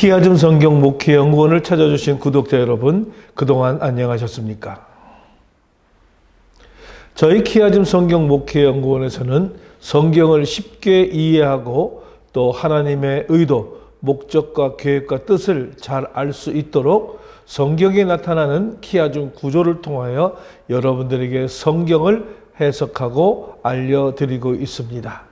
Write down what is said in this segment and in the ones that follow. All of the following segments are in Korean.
키아즘 성경 목회연구원을 찾아주신 구독자 여러분, 그동안 안녕하셨습니까? 저희 키아즘 성경 목회연구원에서는 성경을 쉽게 이해하고 또 하나님의 의도, 목적과 계획과 뜻을 잘 알 수 있도록 성경에 나타나는 키아즘 구조를 통하여 여러분들에게 성경을 해석하고 알려드리고 있습니다.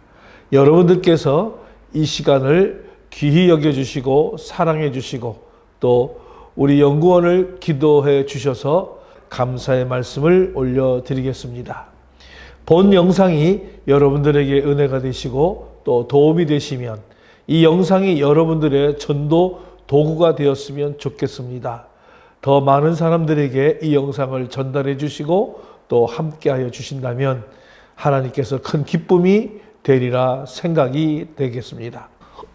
여러분들께서 이 시간을 귀히 여겨주시고 사랑해 주시고 또 우리 연구원을 기도해 주셔서 감사의 말씀을 올려드리겠습니다. 본 영상이 여러분들에게 은혜가 되시고 또 도움이 되시면 이 영상이 여러분들의 전도 도구가 되었으면 좋겠습니다. 더 많은 사람들에게 이 영상을 전달해 주시고 또 함께하여 주신다면 하나님께서 큰 기쁨이 되리라 생각이 되겠습니다.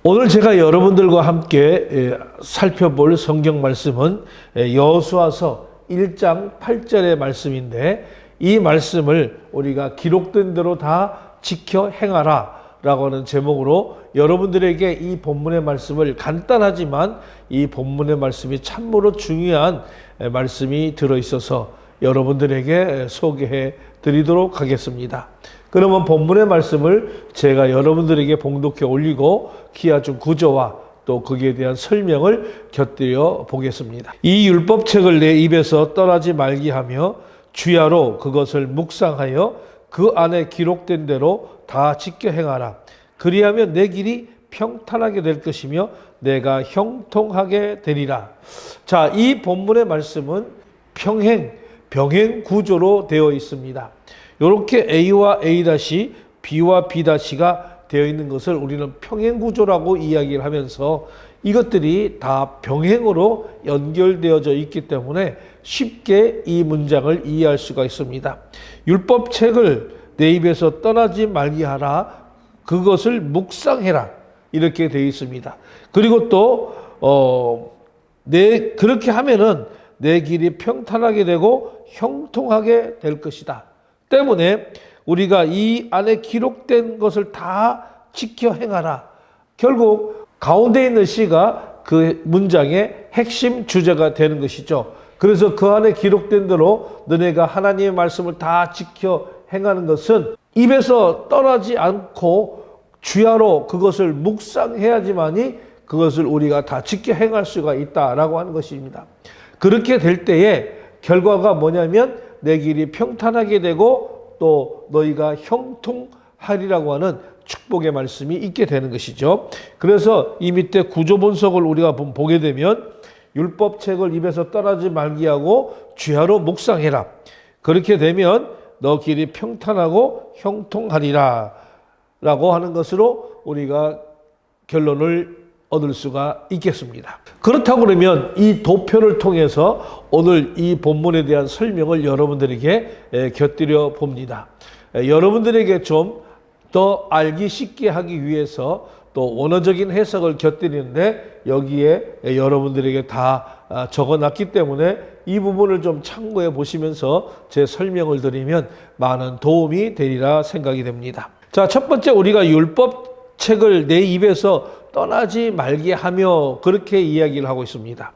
오늘 제가 여러분들과 함께 살펴볼 성경 말씀은 여호수아서 1장 8절의 말씀인데, 이 말씀을 우리가 기록된 대로 다 지켜 행하라 라고 하는 제목으로 여러분들에게 이 본문의 말씀을 간단하지만 이 본문의 말씀이 참으로 중요한 말씀이 들어있어서 여러분들에게 소개해 드리도록 하겠습니다. 그러면 본문의 말씀을 제가 여러분들에게 봉독해 올리고 키아즘 구조와 또 거기에 대한 설명을 곁들여 보겠습니다. 이 율법책을 내 입에서 떠나지 말게 하며 주야로 그것을 묵상하여 그 안에 기록된 대로 다 지켜 행하라. 그리하면 내 길이 평탄하게 될 것이며 내가 형통하게 되리라. 자, 이 본문의 말씀은 병행 구조로 되어 있습니다. 이렇게 A와 A-, B와 B-가 되어 있는 것을 우리는 평행구조라고 이야기를 하면서 이것들이 다 병행으로 연결되어져 있기 때문에 쉽게 이 문장을 이해할 수가 있습니다. 율법책을 내 입에서 떠나지 말게 하라. 그것을 묵상해라. 이렇게 되어 있습니다. 그리고 또 그렇게 하면은 내 길이 평탄하게 되고 형통하게 될 것이다. 때문에 우리가 이 안에 기록된 것을 다 지켜 행하라. 결국 가운데 있는 시가 그 문장의 핵심 주제가 되는 것이죠. 그래서 그 안에 기록된 대로 너네가 하나님의 말씀을 다 지켜 행하는 것은 입에서 떠나지 않고 주야로 그것을 묵상해야지만이 그것을 우리가 다 지켜 행할 수가 있다라고 하는 것입니다. 그렇게 될 때에 결과가 뭐냐면 내 길이 평탄하게 되고 또 너희가 형통하리라고 하는 축복의 말씀이 있게 되는 것이죠. 그래서 이 밑에 구조 분석을 우리가 보게 되면 율법책을 입에서 떠나지 말게 하고 주야로 묵상해라. 그렇게 되면 너 길이 평탄하고 형통하리라 라고 하는 것으로 우리가 결론을 얻을 수가 있겠습니다. 그렇다고 그러면 이 도표를 통해서 오늘 이 본문에 대한 설명을 여러분들에게 곁들여 봅니다. 여러분들에게 좀 더 알기 쉽게 하기 위해서 또 원어적인 해석을 곁들이는데 여기에 여러분들에게 다 적어놨기 때문에 이 부분을 좀 참고해 보시면서 제 설명을 드리면 많은 도움이 되리라 생각이 됩니다. 자, 첫 번째 우리가 율법책을 내 입에서 떠나지 말게 하며 그렇게 이야기를 하고 있습니다.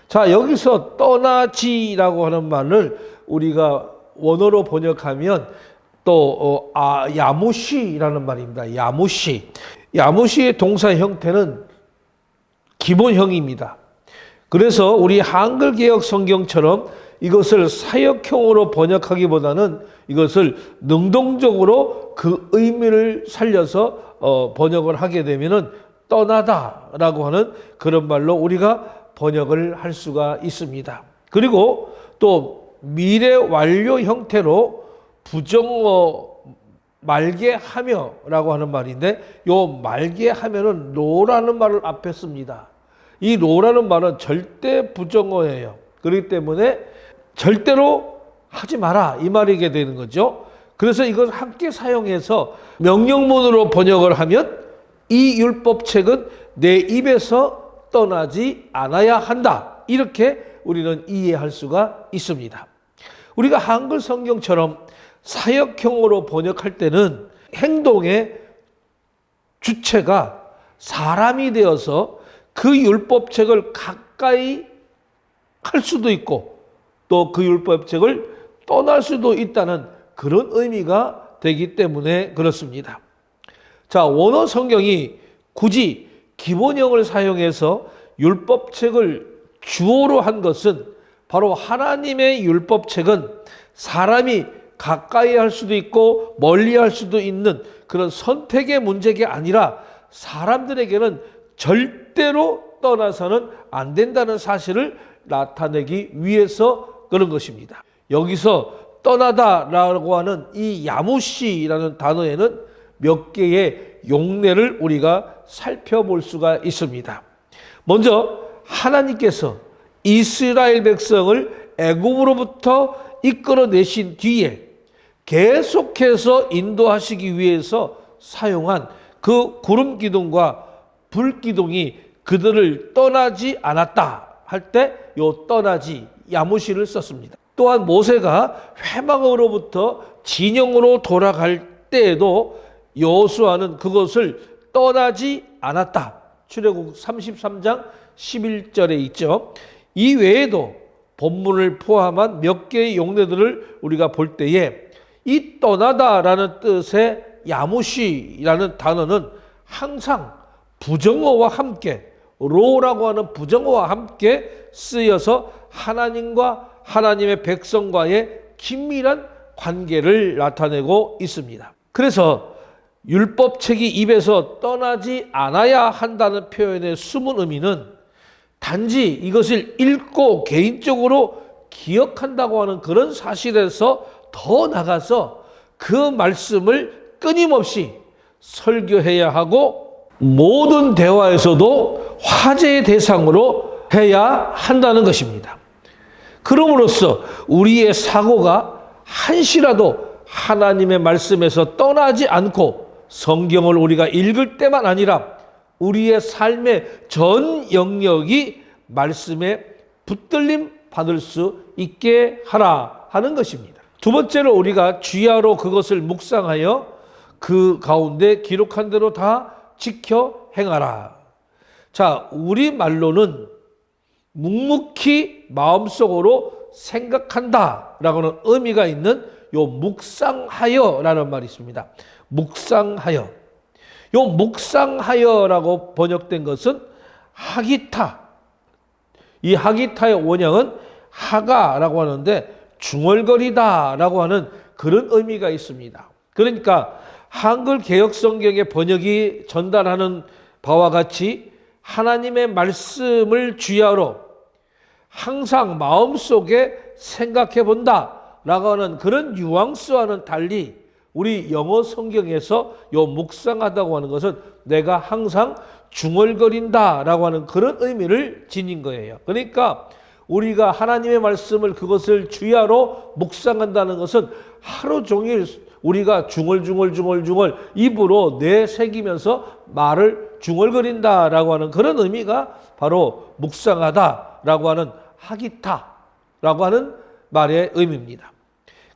자, 여기서 떠나지라고 하는 말을 우리가 원어로 번역하면 또 야무시라는 말입니다. 야무시의 동사 형태는 기본형입니다. 그래서 우리 한글 개역 성경처럼 이것을 사역형으로 번역하기보다는 이것을 능동적으로 그 의미를 살려서 번역을 하게 되면은 떠나다라고 하는 그런 말로 우리가 번역을 할 수가 있습니다. 그리고 또 미래 완료 형태로 부정어 말게 하며라고 하는 말인데, 요 말게 하면은 노라는 말을 앞에 씁니다. 이 노라는 말은 절대 부정어예요. 그렇기 때문에 절대로 하지 마라 이 말이게 되는 거죠. 그래서 이걸 함께 사용해서 명령문으로 번역을 하면 이 율법책은 내 입에서 떠나지 않아야 한다. 이렇게 우리는 이해할 수가 있습니다. 우리가 한글 성경처럼 사역형으로 번역할 때는 행동의 주체가 사람이 되어서 그 율법책을 가까이 할 수도 있고 또 그 율법책을 떠날 수도 있다는 그런 의미가 되기 때문에 그렇습니다. 자, 원어 성경이 굳이 기본형을 사용해서 율법책을 주어로 한 것은 바로 하나님의 율법책은 사람이 가까이 할 수도 있고 멀리 할 수도 있는 그런 선택의 문제가 아니라 사람들에게는 절대로 떠나서는 안 된다는 사실을 나타내기 위해서 그런 것입니다. 여기서 떠나다라고 하는 이 야무시라는 단어에는 몇 개의 용례를 우리가 살펴볼 수가 있습니다. 먼저 하나님께서 이스라엘 백성을 애굽으로부터 이끌어내신 뒤에 계속해서 인도하시기 위해서 사용한 그 구름 기둥과 불 기둥이 그들을 떠나지 않았다 할 때 요 떠나지 야무시를 썼습니다. 또한 모세가 회막으로부터 진영으로 돌아갈 때에도 여호수아는 그것을 떠나지 않았다. 출애굽 33장 11절에 있죠. 이 외에도 본문을 포함한 몇 개의 용례들을 우리가 볼 때에 이 떠나다라는 뜻의 야무시라는 단어는 항상 부정어와 함께 로라고 하는 부정어와 함께 쓰여서 하나님과 하나님의 백성과의 긴밀한 관계를 나타내고 있습니다. 그래서 율법책이 입에서 떠나지 않아야 한다는 표현의 숨은 의미는 단지 이것을 읽고 개인적으로 기억한다고 하는 그런 사실에서 더 나가서 그 말씀을 끊임없이 설교해야 하고 모든 대화에서도 화제의 대상으로 해야 한다는 것입니다. 그럼으로써 우리의 사고가 한시라도 하나님의 말씀에서 떠나지 않고 성경을 우리가 읽을 때만 아니라 우리의 삶의 전 영역이 말씀에 붙들림 받을 수 있게 하라 하는 것입니다. 두 번째로 우리가 주야로 그것을 묵상하여 그 가운데 기록한 대로 다 지켜 행하라. 자, 우리 말로는 묵묵히 마음속으로 생각한다라고는 의미가 있는 요 묵상하여라는 말이 있습니다. 묵상하여. 요 묵상하여라고 번역된 것은 하기타. 이 하기타의 원형은 하가라고 하는데 중얼거리다라고 하는 그런 의미가 있습니다. 그러니까 한글 개역 성경의 번역이 전달하는 바와 같이 하나님의 말씀을 주야로 항상 마음속에 생각해 본다라고 하는 그런 뉘앙스와는 달리 우리 영어 성경에서 요 묵상하다고 하는 것은 내가 항상 중얼거린다라고 하는 그런 의미를 지닌 거예요. 그러니까 우리가 하나님의 말씀을 그것을 주야로 묵상한다는 것은 하루 종일 우리가 중얼중얼 입으로 내새기면서 말을 중얼거린다라고 하는 그런 의미가 바로 묵상하다라고 하는 하기타라고 하는 말의 의미입니다.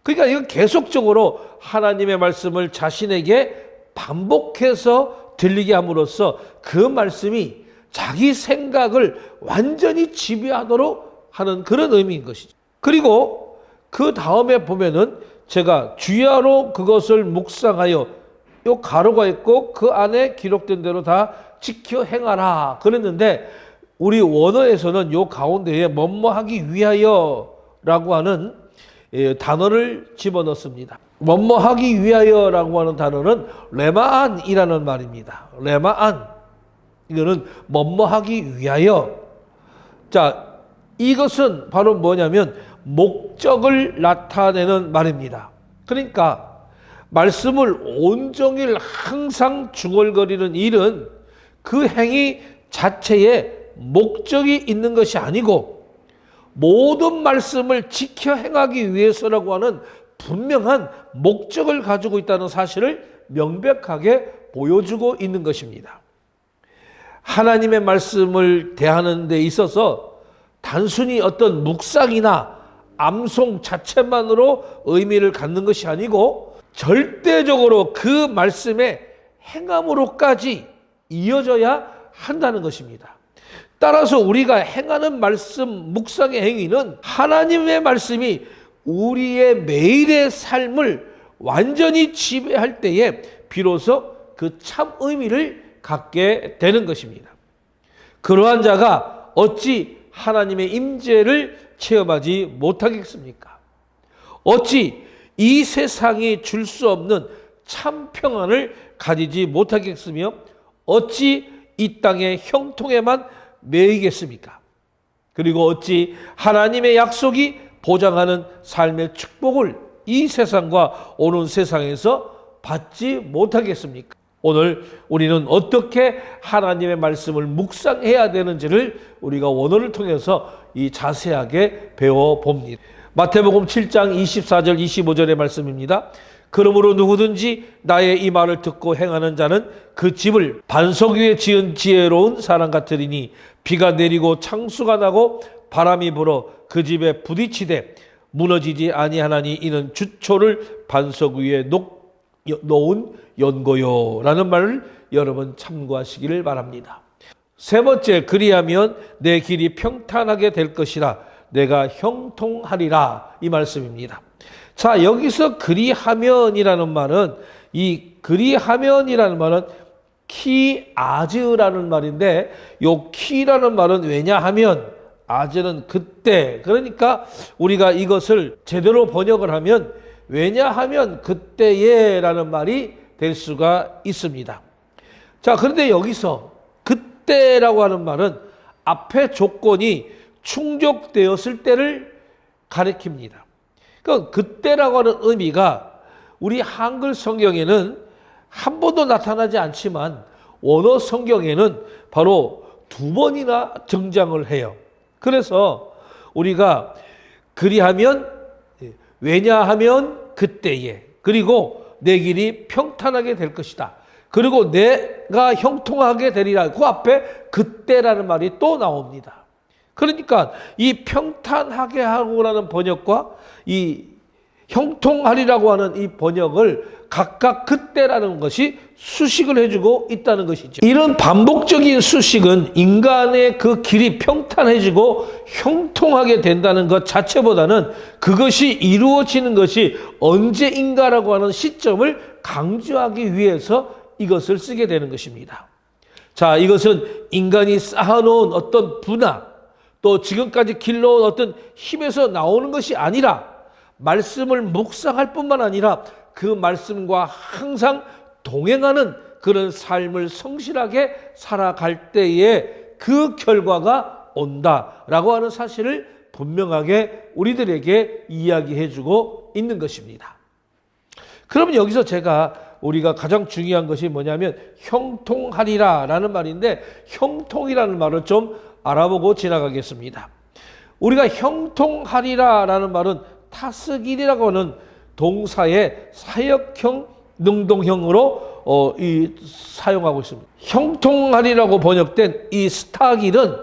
그러니까 이건 계속적으로 하나님의 말씀을 자신에게 반복해서 들리게 함으로써 그 말씀이 자기 생각을 완전히 지배하도록 하는 그런 의미인 것이죠. 그리고 그 다음에 보면은 제가 주야로 그것을 묵상하여 요 가로가 있고 그 안에 기록된 대로 다 지켜 행하라 그랬는데 우리 원어에서는 요 가운데에 뭐뭐하기 위하여라고 하는 단어를 집어넣습니다. 뭐뭐하기 위하여라고 하는 단어는 레마안이라는 말입니다. 레마안. 이거는 뭐뭐하기 위하여. 자, 이것은 바로 뭐냐면 목적을 나타내는 말입니다. 그러니까 말씀을 온종일 항상 중얼거리는 일은 그 행위 자체에 목적이 있는 것이 아니고 모든 말씀을 지켜 행하기 위해서라고 하는 분명한 목적을 가지고 있다는 사실을 명백하게 보여주고 있는 것입니다. 하나님의 말씀을 대하는 데 있어서 단순히 어떤 묵상이나 암송 자체만으로 의미를 갖는 것이 아니고 절대적으로 그 말씀의 행함으로까지 이어져야 한다는 것입니다. 따라서 우리가 행하는 말씀, 묵상의 행위는 하나님의 말씀이 우리의 매일의 삶을 완전히 지배할 때에 비로소 그 참 의미를 갖게 되는 것입니다. 그러한 자가 어찌 하나님의 임재를 체험하지 못하겠습니까? 어찌 이 세상이 줄 수 없는 참 평안을 가지지 못하겠으며 어찌 이 땅의 형통에만 매이겠습니까? 그리고 어찌 하나님의 약속이 보장하는 삶의 축복을 이 세상과 오는 세상에서 받지 못하겠습니까? 오늘 우리는 어떻게 하나님의 말씀을 묵상해야 되는지를 우리가 원어를 통해서 이 자세하게 배워봅니다. 마태복음 7장 24절 25절의 말씀입니다. 그러므로 누구든지 나의 이 말을 듣고 행하는 자는 그 집을 반석 위에 지은 지혜로운 사람 같으리니 비가 내리고 창수가 나고 바람이 불어 그 집에 부딪히되 무너지지 아니하나니 이는 주초를 반석 위에 놓은 연고요 라는 말을 여러분 참고하시기를 바랍니다. 세 번째, 그리하면 내 길이 평탄하게 될 것이라 내가 형통하리라, 이 말씀입니다. 자, 여기서 그리하면이라는 말은, 이 그리하면이라는 말은 키아즈라는 말인데, 요 키라는 말은 왜냐하면, 아즈는 그때, 그러니까 우리가 이것을 제대로 번역을 하면 왜냐하면 그때에 라는 말이 될 수가 있습니다. 자, 그런데 여기서 그때라고 하는 말은 앞의 조건이 충족되었을 때를 가리킵니다. 그러니까 그때라고 하는 의미가 우리 한글 성경에는 한 번도 나타나지 않지만 원어 성경에는 바로 두 번이나 등장을 해요. 그래서 우리가 그리하면, 왜냐하면 그때에, 그리고 내 길이 평탄하게 될 것이다, 그리고 내가 형통하게 되리라, 그 앞에 그때라는 말이 또 나옵니다. 그러니까 이 평탄하게 하고라는 번역과 이 형통하리라고 하는 이 번역을 각각 그때라는 것이 수식을 해주고 있다는 것이죠. 이런 반복적인 수식은 인간의 그 길이 평탄해지고 형통하게 된다는 것 자체보다는 그것이 이루어지는 것이 언제인가라고 하는 시점을 강조하기 위해서 이것을 쓰게 되는 것입니다. 자, 이것은 인간이 쌓아놓은 어떤 분화, 또 지금까지 길러온 어떤 힘에서 나오는 것이 아니라 말씀을 묵상할 뿐만 아니라 그 말씀과 항상 동행하는 그런 삶을 성실하게 살아갈 때에 그 결과가 온다라고 하는 사실을 분명하게 우리들에게 이야기해주고 있는 것입니다. 그러면 여기서 우리가 가장 중요한 것이 뭐냐면 형통하리라 라는 말인데, 형통이라는 말을 좀 알아보고 지나가겠습니다. 우리가 형통하리라 라는 말은 타스길이라고 하는 동사의 사역형, 능동형으로 사용하고 있습니다. 형통하리라고 번역된 이 스타길은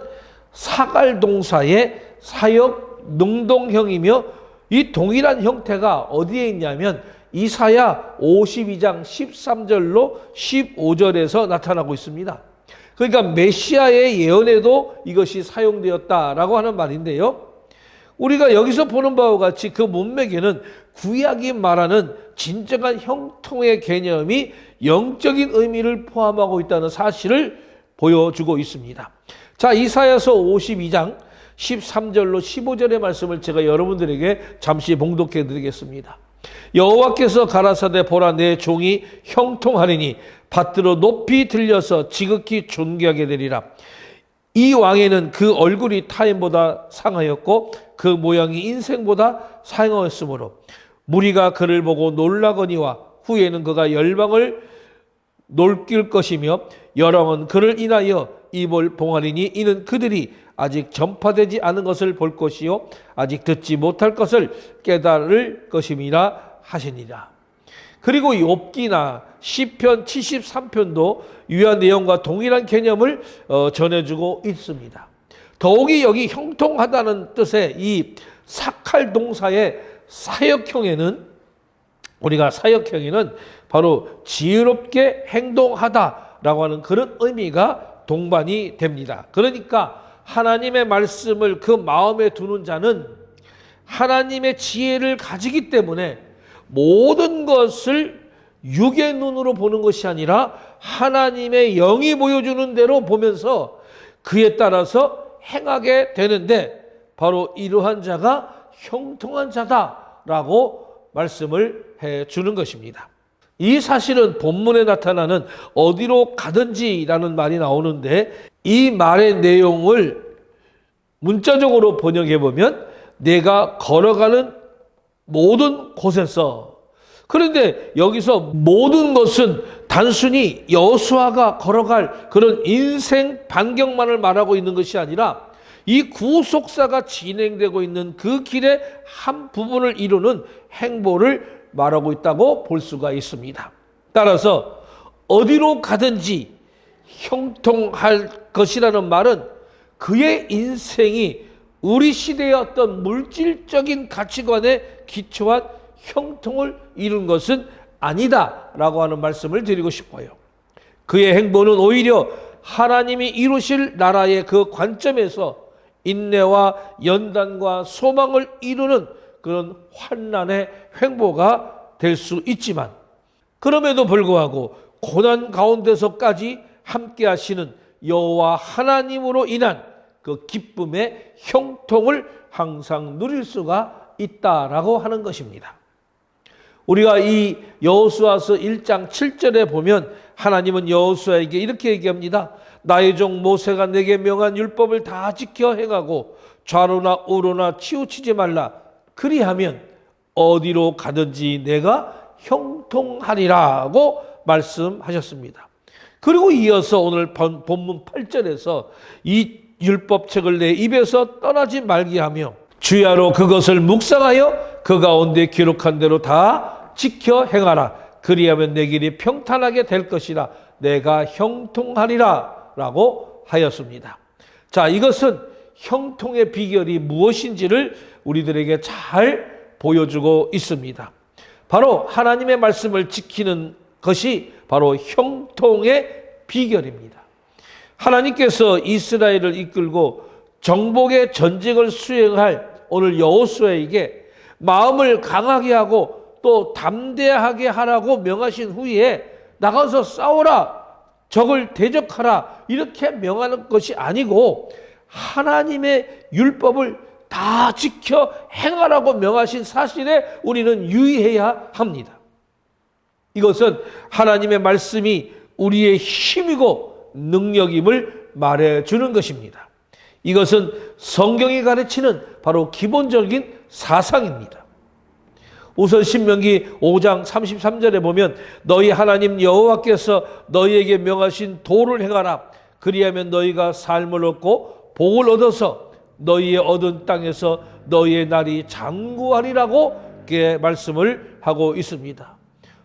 사갈 동사의 사역, 능동형이며 이 동일한 형태가 어디에 있냐면 이사야 52장 13절로 15절에서 나타나고 있습니다. 그러니까 메시아의 예언에도 이것이 사용되었다라고 하는 말인데요. 우리가 여기서 보는 바와 같이 그 문맥에는 구약이 말하는 진정한 형통의 개념이 영적인 의미를 포함하고 있다는 사실을 보여주고 있습니다. 자, 이사야서 52장 13절로 15절의 말씀을 제가 여러분들에게 잠시 봉독해 드리겠습니다. 여호와께서 가라사대 보라, 내 종이 형통하리니 받들어 높이 들려서 지극히 존귀하게 되리라. 이 왕에는 그 얼굴이 타인보다 상하였고 그 모양이 인생보다 상하였으므로 무리가 그를 보고 놀라거니와 후에는 그가 열방을 놀길 것이며 여러분 그를 인하여 입을 봉하리니 이는 그들이 아직 전파되지 않은 것을 볼 것이요 아직 듣지 못할 것을 깨달을 것임이라 하시니라. 그리고 욥기나 시편 73편도 유한 내용과 동일한 개념을 전해주고 있습니다. 더욱이 여기 형통하다는 뜻의 이 사칼 동사의 사역형에는, 우리가 사역형에는 바로 지혜롭게 행동하다라고 하는 그런 의미가 동반이 됩니다. 그러니까 하나님의 말씀을 그 마음에 두는 자는 하나님의 지혜를 가지기 때문에 모든 것을 육의 눈으로 보는 것이 아니라 하나님의 영이 보여주는 대로 보면서 그에 따라서 행하게 되는데, 바로 이러한 자가 형통한 자다라고 말씀을 해 주는 것입니다. 이 사실은 본문에 나타나는 어디로 가든지라는 말이 나오는데, 이 말의 내용을 문자적으로 번역해 보면 내가 걸어가는 모든 곳에서, 그런데 여기서 모든 것은 단순히 여호수아가 걸어갈 그런 인생 반경만을 말하고 있는 것이 아니라 이 구속사가 진행되고 있는 그 길의 한 부분을 이루는 행보를 말하고 있다고 볼 수가 있습니다. 따라서 어디로 가든지 형통할 것이라는 말은 그의 인생이 우리 시대의 어떤 물질적인 가치관에 기초한 형통을 이룬 것은 아니다라고 하는 말씀을 드리고 싶어요. 그의 행보는 오히려 하나님이 이루실 나라의 그 관점에서 인내와 연단과 소망을 이루는 그런 환난의 행보가 될 수 있지만, 그럼에도 불구하고 고난 가운데서까지 함께 하시는 여호와 하나님으로 인한 그 기쁨의 형통을 항상 누릴 수가 있다라고 하는 것입니다. 우리가 이 여호수아서 1장 7절에 보면 하나님은 여호수아에게 이렇게 얘기합니다. 나의 종 모세가 내게 명한 율법을 다 지켜 행하고 좌로나 우로나 치우치지 말라. 그리하면 어디로 가든지 내가 형통하리라고 말씀하셨습니다. 그리고 이어서 오늘 본문 8절에서 이 율법책을 내 입에서 떠나지 말게 하며 주야로 그것을 묵상하여 그 가운데 기록한 대로 다 지켜 행하라. 그리하면 내 길이 평탄하게 될 것이라. 내가 형통하리라 라고 하였습니다. 자, 이것은 형통의 비결이 무엇인지를 우리들에게 잘 보여주고 있습니다. 바로 하나님의 말씀을 지키는 것이 바로 형통의 비결입니다. 하나님께서 이스라엘을 이끌고 정복의 전쟁을 수행할 오늘 여호수아에게 마음을 강하게 하고 또 담대하게 하라고 명하신 후에 나가서 싸우라, 적을 대적하라 이렇게 명하는 것이 아니고 하나님의 율법을 다 지켜 행하라고 명하신 사실에 우리는 유의해야 합니다. 이것은 하나님의 말씀이 우리의 힘이고 능력임을 말해주는 것입니다. 이것은 성경이 가르치는 바로 기본적인 사상입니다. 우선 신명기 5장 33절에 보면 너희 하나님 여호와께서 너희에게 명하신 도를 행하라. 그리하면 너희가 삶을 얻고 복을 얻어서 너희의 얻은 땅에서 너희의 날이 장구하리라고 말씀을 하고 있습니다.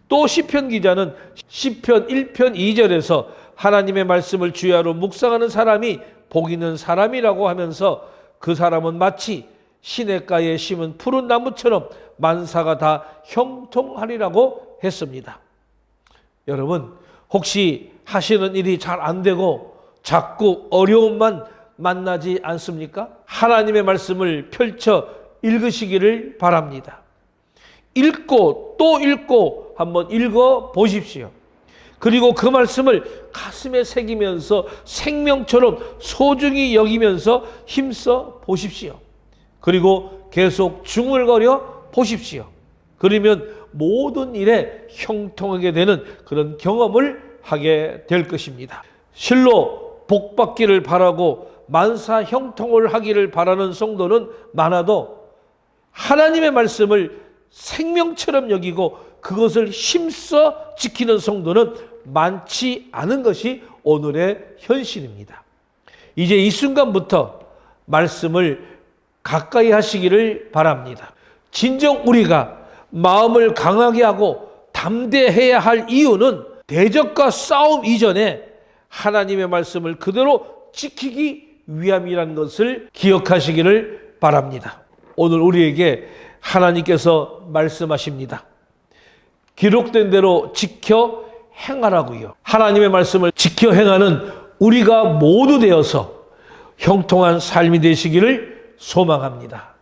또 시편 기자는 시편 1편 2절에서 하나님의 말씀을 주야로 묵상하는 사람이 복 있는 사람이라고 하면서 그 사람은 마치 시냇가에 심은 푸른 나무처럼 만사가 다 형통하리라고 했습니다. 여러분, 혹시 하시는 일이 잘 안 되고 자꾸 어려움만 만나지 않습니까? 하나님의 말씀을 펼쳐 읽으시기를 바랍니다. 읽고 또 읽고 한번 읽어 보십시오. 그리고 그 말씀을 가슴에 새기면서 생명처럼 소중히 여기면서 힘써 보십시오. 그리고 계속 중얼거려 보십시오. 그러면 모든 일에 형통하게 되는 그런 경험을 하게 될 것입니다. 실로 복받기를 바라고 만사 형통을 하기를 바라는 성도는 많아도 하나님의 말씀을 생명처럼 여기고 그것을 힘써 지키는 성도는 많지 않은 것이 오늘의 현실입니다. 이제 이 순간부터 말씀을 가까이 하시기를 바랍니다. 진정 우리가 마음을 강하게 하고 담대해야 할 이유는 대적과 싸움 이전에 하나님의 말씀을 그대로 지키기 위함이라는 것을 기억하시기를 바랍니다. 오늘 우리에게 하나님께서 말씀하십니다. 기록된 대로 지켜 행하라고요. 하나님의 말씀을 지켜 행하는 우리가 모두 되어서 형통한 삶이 되시기를 소망합니다.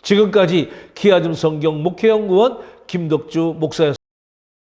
지금까지 기아즘 성경 목회연구원 김덕주 목사였습니다.